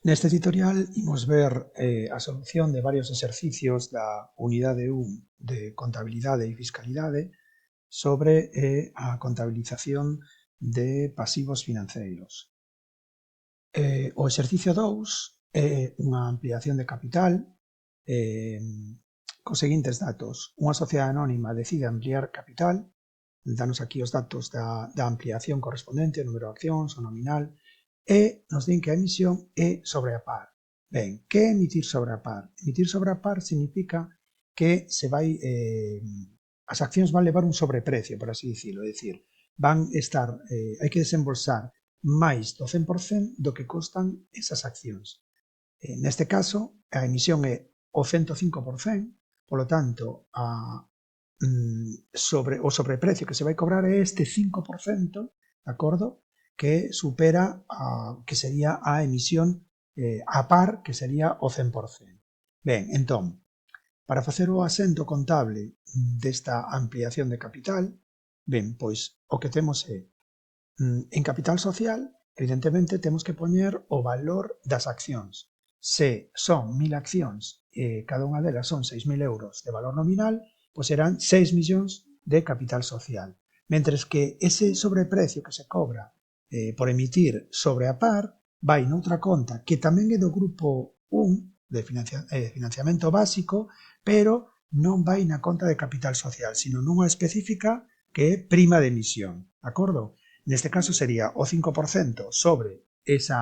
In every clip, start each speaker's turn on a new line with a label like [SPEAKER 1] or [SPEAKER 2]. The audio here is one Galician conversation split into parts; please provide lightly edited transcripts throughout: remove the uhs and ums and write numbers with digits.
[SPEAKER 1] Neste tutorial imos ver a solución de varios exercicios da unidade 1 de contabilidade e fiscalidade sobre a contabilización de pasivos financeiros. O exercicio 2 é unha ampliación de capital cos seguintes datos. Unha sociedade anónima decide ampliar capital, danos aquí os datos da ampliación correspondente, o número de accións, o nominal, e nos din que a emisión é sobre a par. Ben, que é emitir sobre a par? Emitir sobre a par significa que se vai, as accións van levar un sobreprecio, por así dicilo, é dicir, van estar, hai que desembolsar máis do 100% do que costan esas accións. Neste caso, a emisión é o 105%, polo tanto, o sobreprecio que se vai cobrar é este 5%, de acordo? Que supera que sería a emisión a par, que sería o 100%. Ben, entón, para facer o asento contable desta ampliación de capital, ben, pois o que temos é, en capital social, evidentemente temos que poñer o valor das accións. Se son 1000 accións e cada unha delas son 6.000 euros de valor nominal, pois serán 6 millóns de capital social. Mentres que ese sobreprecio que se cobra por emitir sobre a par vai noutra conta que tamén é do grupo 1 de financiamento básico, pero non vai na conta de capital social, sino nunha específica que é prima de emisión, de acordo? Neste caso sería o 5% sobre ese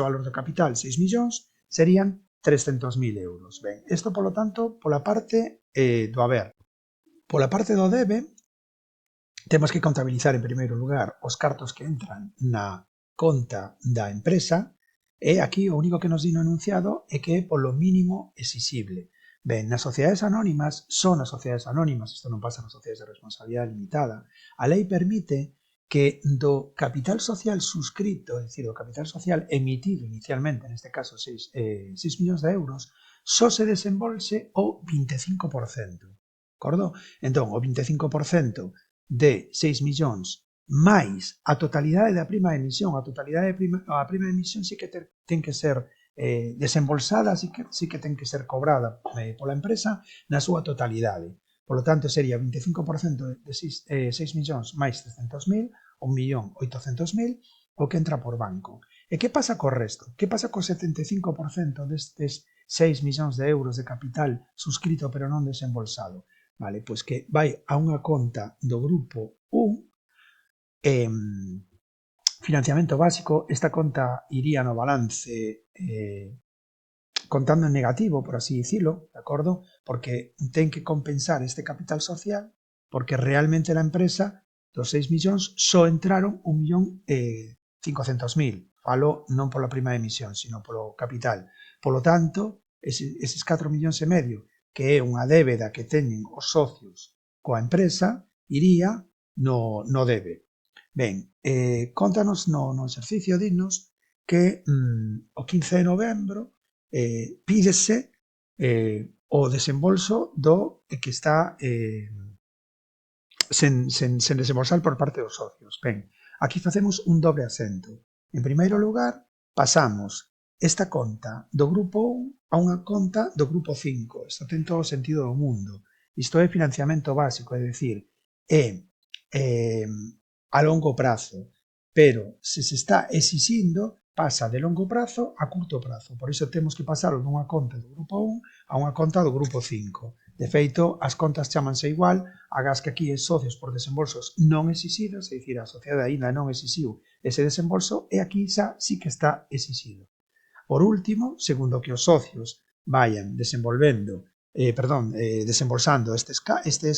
[SPEAKER 1] valor do capital, 6 millóns, serían 300.000 euros. Ben, isto, polo tanto, pola parte do haber. Pola parte do debe, temos que contabilizar en primeiro lugar os cartos que entran na conta da empresa e aquí o único que nos di no enunciado é que é polo mínimo exixible. Ben, nas sociedades anónimas, son as sociedades anónimas, isto non pasa nas sociedades de responsabilidade limitada, a lei permite que do capital social suscrito, é dicir, do capital social emitido inicialmente, neste caso 6 millóns de euros, só se desembolse o 25%. Acordo? Entón, o 25% de 6 millóns máis a totalidade da prima de emisión, a prima de emisión sí que ten que ser desembolsada, sí que ten que ser cobrada pola empresa na súa totalidade. Por lo tanto, sería 25% de 6 millóns máis 300.000, 1.800.000, o que entra por banco. E que pasa co resto? Que pasa co 75% destes 6 millóns de euros de capital suscrito pero non desembolsado? Vale, pois que vai a unha conta do grupo 1, financiamento básico. Esta conta iría no balance contando en negativo, por así dicilo, de acordo? Porque ten que compensar este capital social, porque realmente na empresa dos 6 millóns só entraron 1.500.000. Falo non pola prima de emisión, sino polo capital. Polo tanto, eses 4 millóns e medio, que é unha débeda que teñen os socios coa empresa, iría no debe. Ben, contanos no exercicio, dinos que o 15 de novembro pídese o desembolso do que está sen desembolsar por parte dos socios. Ben, aquí facemos un dobre acento. En primeiro lugar, pasamos esta conta do grupo 1 a unha conta do grupo 5. Isto ten todo o sentido do mundo. Isto é financiamento básico, é dicir, é a longo prazo, pero se está exixindo, pasa de longo prazo a curto prazo. Por iso temos que pasarlo dunha conta do grupo 1 a unha conta do grupo 5. De feito, as contas chamanse igual, agás que aquí é socios por desembolsos non exixidos, é dicir, a sociedade aínda non exixiu ese desembolso, e aquí xa sí que está exixido. Por último, segundo que os socios vayan desembolsando estes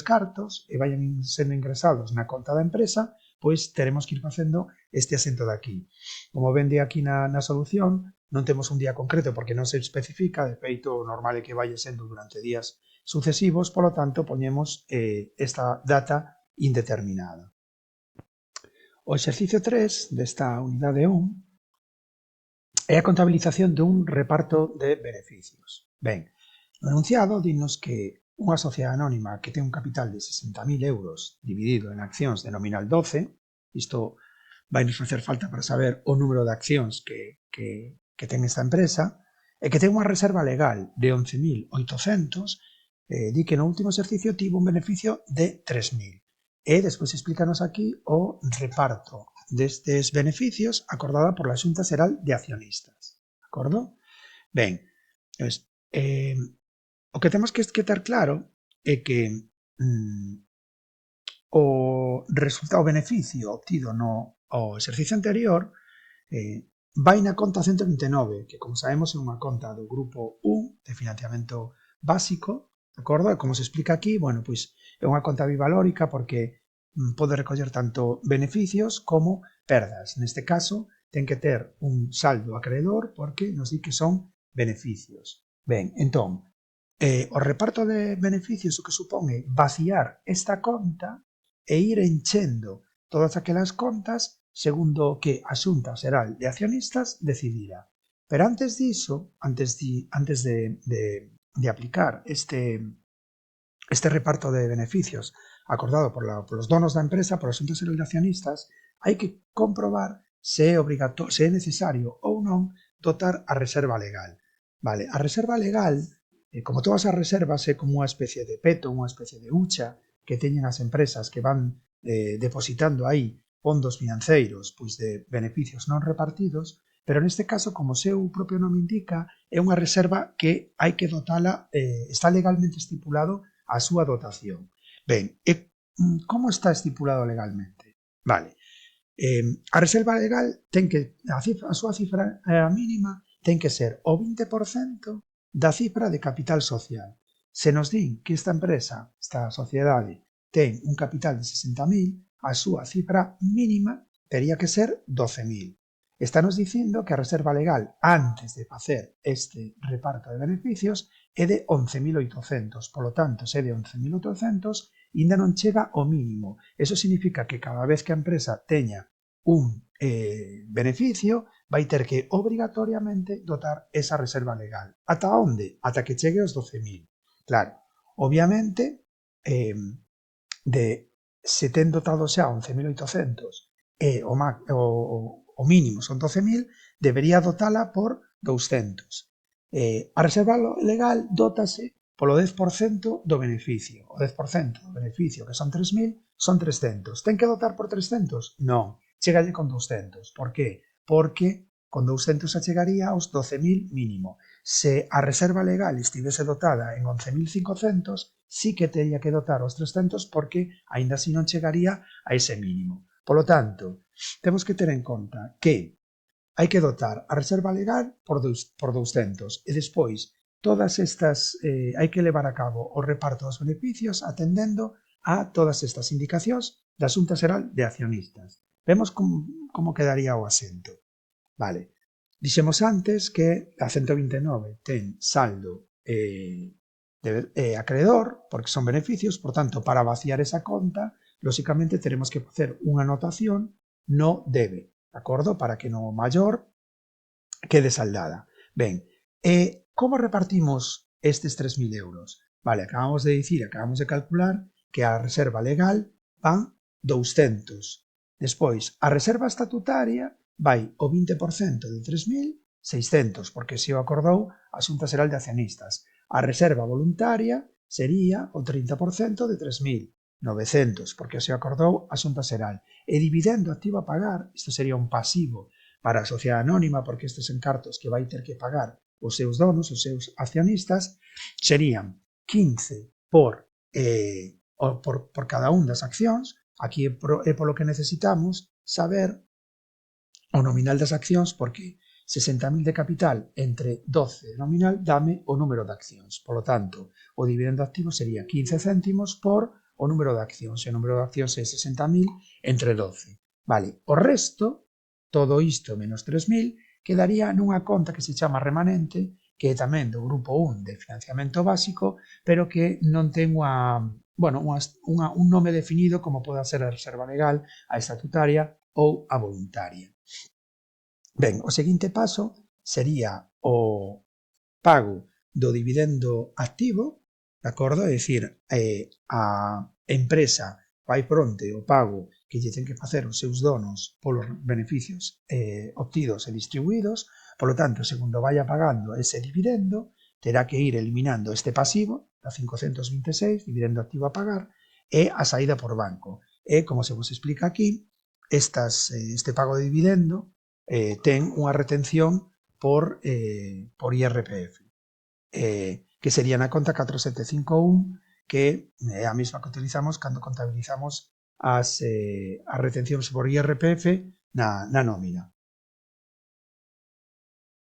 [SPEAKER 1] cartos e vayan sendo ingresados na conta da empresa, pois teremos que ir facendo este asento de aquí. Como ven de aquí na solución, non temos un día concreto porque non se especifica, de feito, o normal é que vaya sendo durante días sucesivos, polo tanto, poñemos esta data indeterminada. O exercicio 3 desta unidade 1 é a contabilización dun reparto de beneficios. Ben, no enunciado dinos que unha sociedade anónima que ten un capital de 60.000 euros dividido en accións de nominal 12, isto vai nos facer falta para saber o número de accións que que ten esta empresa e que ten unha reserva legal de 11.800, di que no último exercicio tivo un beneficio de 3.000. E despois explícanos aquí o reparto destes beneficios acordada por la Xunta Xeral de Accionistas. De acordo? Ben, pues, o que temos que ter claro é que o beneficio obtido no exercicio anterior vai na conta 129, que como sabemos é unha conta do grupo 1 de financiamento básico, de acordo? E como se explica aquí, bueno, pois é unha conta bivalórica porque pode recoller tanto beneficios como perdas. Neste caso, ten que ter un saldo acreedor porque nos di que son beneficios. Ben, entón, o reparto de beneficios o que supón é vaciar esta conta e ir enchendo todas aquelas contas segundo o que a Xunta Xeral de Accionistas decidira. Pero antes diso, antes de aplicar este reparto de beneficios acordado polos donos da empresa, pola Xunta Xeral de Accionistas, hai que comprobar se é necesario ou non dotar a reserva legal. Vale, a reserva legal, como todas as reservas, é como unha especie de peto, unha especie de hucha que teñen as empresas que van depositando aí fondos financeiros pois de beneficios non repartidos, pero neste caso, como o seu propio nome indica, é unha reserva que hai que dotala, está legalmente estipulado a súa dotación. Ben, como está estipulado legalmente? Vale, a reserva legal ten que, a súa cifra mínima ten que ser o 20% da cifra de capital social. Se nos din que esta empresa, esta sociedade, ten un capital de 60.000, a súa cifra mínima tería que ser 12.000. Estános dicindo que a reserva legal antes de facer este reparto de beneficios é de 11.800. Polo tanto, se é de 11.800, ainda non chega ao mínimo. Eso significa que cada vez que a empresa teña un beneficio, vai ter que obrigatoriamente dotar esa reserva legal. Ata onde? Ata que chegue aos 12.000. Claro, obviamente, se ten dotado xa 11.800 e o mínimo son 12.000, debería dotala por 200. A reserva legal dótase polo 10% do beneficio. O 10% do beneficio, que son 3.000, son 300. Ten que dotar por 300? Non, chegalle con 200. Por qué? Porque con 200 achegaría aos 12.000 mínimo. Se a reserva legal estivese dotada en 11.500, sí que teria que dotar os 300 porque aínda así non chegaría a ese mínimo. Polo tanto, temos que ter en conta que hai que dotar a reserva legal por 200 e despois todas estas hai que levar a cabo o reparto dos beneficios atendendo a todas estas indicacións da Xunta Xeral de Accionistas. Vemos como quedaría o asento. Vale, dixemos antes que a 129 ten saldo acreedor, porque son beneficios, por tanto, para vaciar esa conta, lóxicamente teremos que facer unha anotación no debe, de acordo? Para que no maior quede saldada. Ben, como repartimos estes 3.000 euros? Vale, acabamos de calcular que a reserva legal van 200. Despois, a reserva estatutaria vai o 20% de 3.600, porque se o acordou a Xunta Xeral de Accionistas. A reserva voluntaria sería o 30% de 3.900, porque se acordou a Xunta Xeral. E dividendo activo a pagar, isto sería un pasivo para a sociedade anónima, porque estes encartos que vai ter que pagar os seus donos, os seus accionistas, serían 15 por cada un das accións. Aquí é polo que necesitamos saber o nominal das accións, porque 60.000 de capital entre 12 de nominal dame o número de accións. Por lo tanto, o dividendo activo sería 15 céntimos por o número de accións. E o número de accións é 60.000 entre 12. Vale, o resto, todo isto menos 3.000, quedaría nunha conta que se chama remanente, que é tamén do grupo 1 de financiamento básico, pero que non ten un nome definido como poda ser a reserva legal, a estatutaria ou a voluntaria. Ben, o seguinte paso sería o pago do dividendo activo, de acordo? É dicir, a empresa vai fronte o pago que lle ten que facer os seus donos polos beneficios obtidos e distribuídos. Polo tanto, segundo vaya pagando ese dividendo, terá que ir eliminando este pasivo, a 526, dividendo activo a pagar, e a saída por banco. E, como se vos explica aquí, este pago de dividendo ten unha retención por IRPF, que sería na conta 4751, que é a mesma que utilizamos cando contabilizamos as retencións por IRPF na nómina.